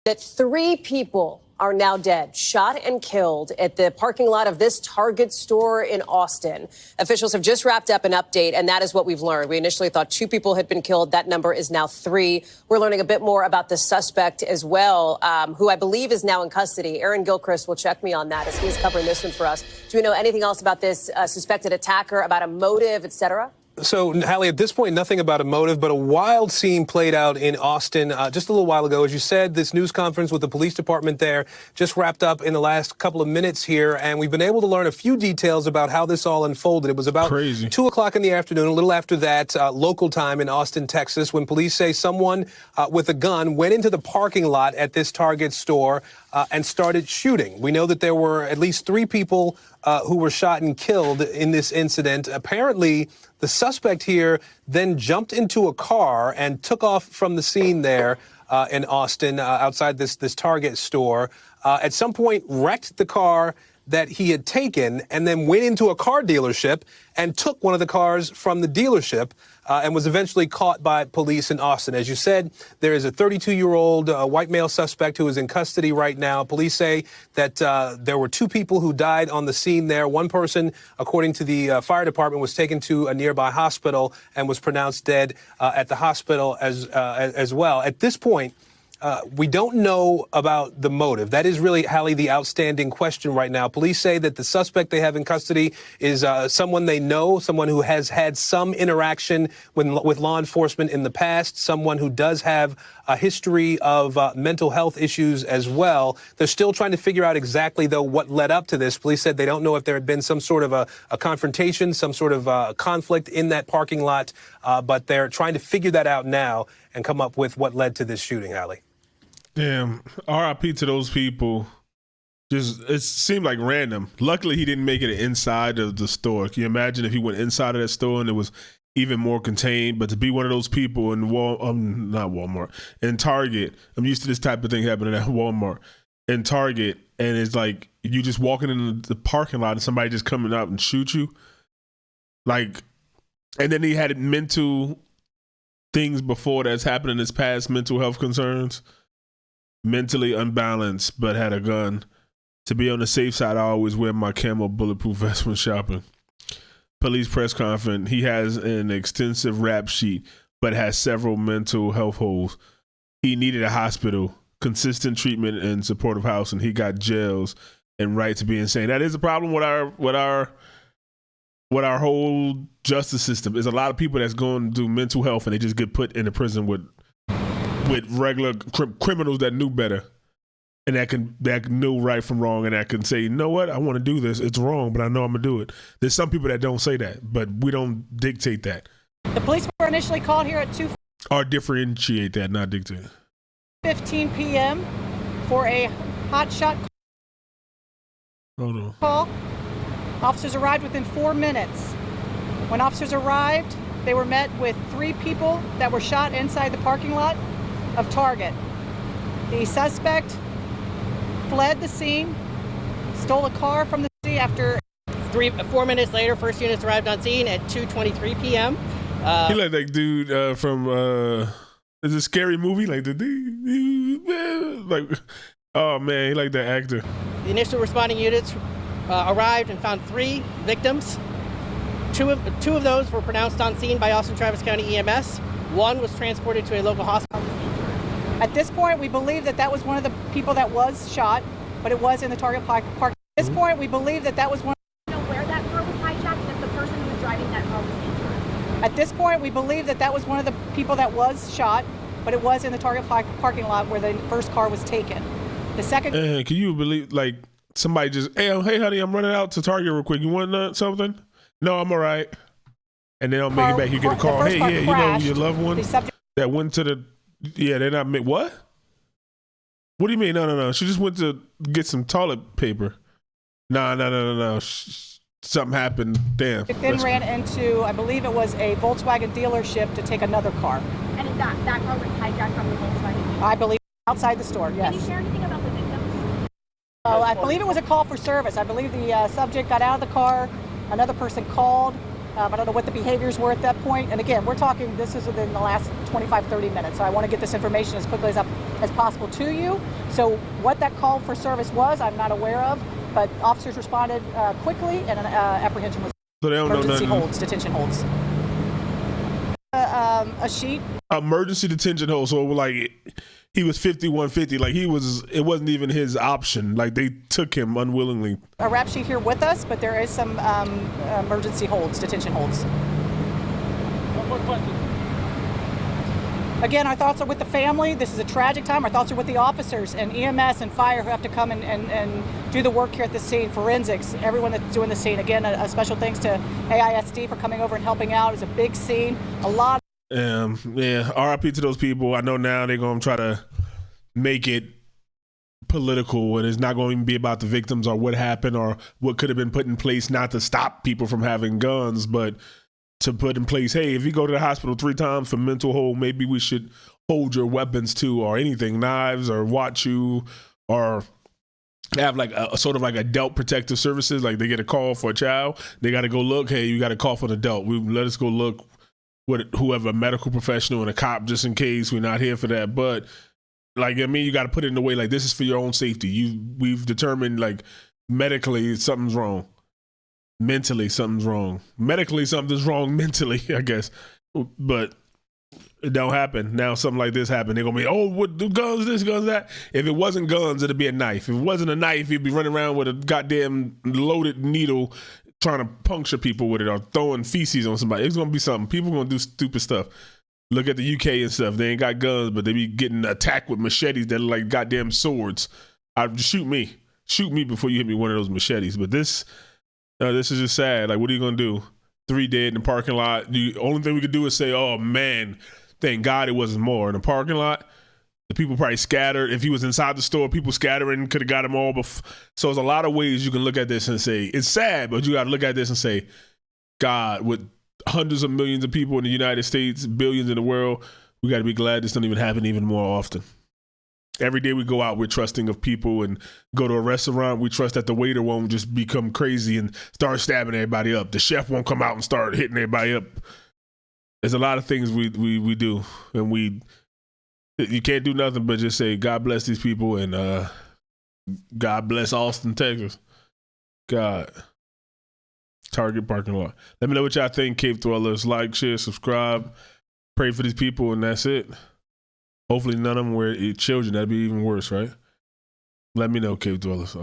That 3 people are now dead, shot and killed at the parking lot of this Target store in Austin. Officials have just wrapped up an update, and that is what we've learned. We initially thought 2 people had been killed. That number is now 3. We're learning a bit more about the suspect as well, who I believe is now in custody. Aaron Gilchrist will check me on that as he's covering this one for us. Do we know anything else about this suspected attacker, about a motive, et cetera? So, Hallie, at this point, nothing about a motive, but a wild scene played out in Austin just a little while ago. As you said, this news conference with the police department there just wrapped up in the last couple of minutes here, and we've been able to learn a few details about how this all unfolded. It was about 2 o'clock in the afternoon, a little after that, local time in Austin, Texas, when police say someone with a gun went into the parking lot at this Target store and started shooting. We know that there were at least 3 people who were shot and killed in this incident. Apparently, the suspect here then jumped into a car and took off from the scene there in Austin outside this Target store. At some point, wrecked the car that he had taken and then went into a car dealership and took one of the cars from the dealership and was eventually caught by police in Austin. As you said, there is a 32-year-old white male suspect who is in custody right now. Police say that there were 2 people who died on the scene there. One person, according to the fire department, was taken to a nearby hospital and was pronounced dead at the hospital as well. At this point, we don't know about the motive. That is really, Hallie, the outstanding question right now. Police say that the suspect they have in custody is someone they know, someone who has had some interaction with law enforcement in the past, someone who does have a history of mental health issues as well. They're still trying to figure out exactly, though, what led up to this. Police said they don't know if there had been some sort of a confrontation, some sort of conflict in that parking lot, but they're trying to figure that out now and come up with what led to this shooting, Hallie. Damn, R.I.P. to those people. It seemed like random. Luckily, he didn't make it inside of the store. Can you imagine if he went inside of that store and it was even more contained? But to be one of those people in not Walmart, in Target, I'm used to this type of thing happening at Walmart, in Target, and it's like you just walking in the parking lot and somebody just coming up and shoot you. Like, and then he had mental things before that's happened in his past, mental health concerns. Mentally unbalanced, but had a gun. To be on the safe side, I always wear my camo bulletproof vest when shopping. Police press conference. He has an extensive rap sheet, but has several mental health holes. He needed a hospital, consistent treatment, and supportive housing. He got jails and right to be insane. That is a problem with our whole justice system. There's a lot of people that's going to do mental health and they just get put in a prison with regular criminals that knew better and that knew right from wrong and that can say, you know what, I want to do this. It's wrong, but I know I'm going to do it. There's some people that don't say that, but we don't dictate that. The police were initially called here at 2:15 or differentiate that, not dictate. 15 p.m. for a hotshot call. Officers arrived within 4 minutes. When officers arrived, they were met with 3 people that were shot inside the parking lot of Target. The suspect fled the scene, stole a car from the scene after 4 minutes later. First units arrived on scene at 2:23 p.m. He like that dude from is it a Scary Movie? Like like, oh man, he like that actor. The initial responding units arrived and found 3 victims. Two of those were pronounced on scene by Austin Travis County EMS. One was transported to a local hospital. At this point, we believe that was one of the people that was shot, but it was in the Target park. At this point, we believe that was one. Know where that car was hijacked and if the person who was driving that car was injured. At this point, we believe that was one of the people that was shot, but it was in the Target parking lot where the first car was taken. The second. Can you believe, like, somebody just, hey honey, I'm running out to Target real quick. You want something? No, I'm all right. And they don't make it back. You get a call. Hey, yeah, you know your loved one that went to the. Yeah, they're not. What? What do you mean? No. She just went to get some toilet paper. No. Something happened. Damn. It then ran into, I believe it was a Volkswagen dealership to take another car. And that car was hijacked from the Volkswagen? I believe outside the store, yes. Can you share anything about the victims? I believe it was a call for service. I believe the subject got out of the car. Another person called I don't know what the behaviors were at that point. And again, we're talking, this is within the last 25, 30 minutes. So I want to get this information as quickly as possible to you. So what that call for service was, I'm not aware of, but officers responded quickly and an apprehension was So they don't know emergency nothing. holds, detention holds. A sheet. Emergency detention hold. So like he was 5150. Like it wasn't even his option. Like they took him unwillingly. A rap sheet here with us, but there is some emergency holds, detention holds. One more question. Again, our thoughts are with the family. This is a tragic time. Our thoughts are with the officers and EMS and fire who have to come and do the work here at the scene, forensics, everyone that's doing the scene. Again, a special thanks to AISD for coming over and helping out. It's a big scene. A lot. Yeah, RIP to those people. I know now they're going to try to make it political, and it's not going to be about the victims or what happened or what could have been put in place not to stop people from having guns, but to put in place, hey, if you go to the hospital 3 times for mental hold, maybe we should hold your weapons too, or anything, knives, or watch you, or have like a sort of like adult protective services. Like they get a call for a child, they got to go look, hey, you got a call for an adult. Let us go look with whoever, a medical professional and a cop, just in case. We're not here for that. But like, I mean, you got to put it in a way like this is for your own safety. We've determined like medically something's wrong. Mentally something's wrong. Medically something's wrong. Mentally, I guess. But it don't happen. Now something like this happened. They're going to be, oh, what, guns, this, guns, that. If it wasn't guns, it'd be a knife. If it wasn't a knife, you'd be running around with a goddamn loaded needle trying to puncture people with it or throwing feces on somebody. It's going to be something. People are going to do stupid stuff. Look at the UK and stuff. They ain't got guns, but they be getting attacked with machetes that are like goddamn swords. Shoot me. Shoot me before you hit me with one of those machetes. But this is just sad. Like, what are you going to do? 3 dead in the parking lot. The only thing we could do is say, oh, man, thank God it wasn't more. In the parking lot, the people probably scattered. If he was inside the store, people scattering could have got him all. So there's a lot of ways you can look at this and say, it's sad, but you got to look at this and say, God, with hundreds of millions of people in the United States, billions in the world, we got to be glad this doesn't even happen even more often. Every day we go out, we're trusting of people, and go to a restaurant, we trust that the waiter won't just become crazy and start stabbing everybody up. The chef won't come out and start hitting everybody up. There's a lot of things we do, and you can't do nothing but just say, God bless these people, and God bless Austin, Texas. God. Target parking lot. Let me know what y'all think, Cave Dwellers. Like, share, subscribe. Pray for these people, and that's it. Hopefully none of them were children. That'd be even worse, right? Let me know, Cave Dwellers.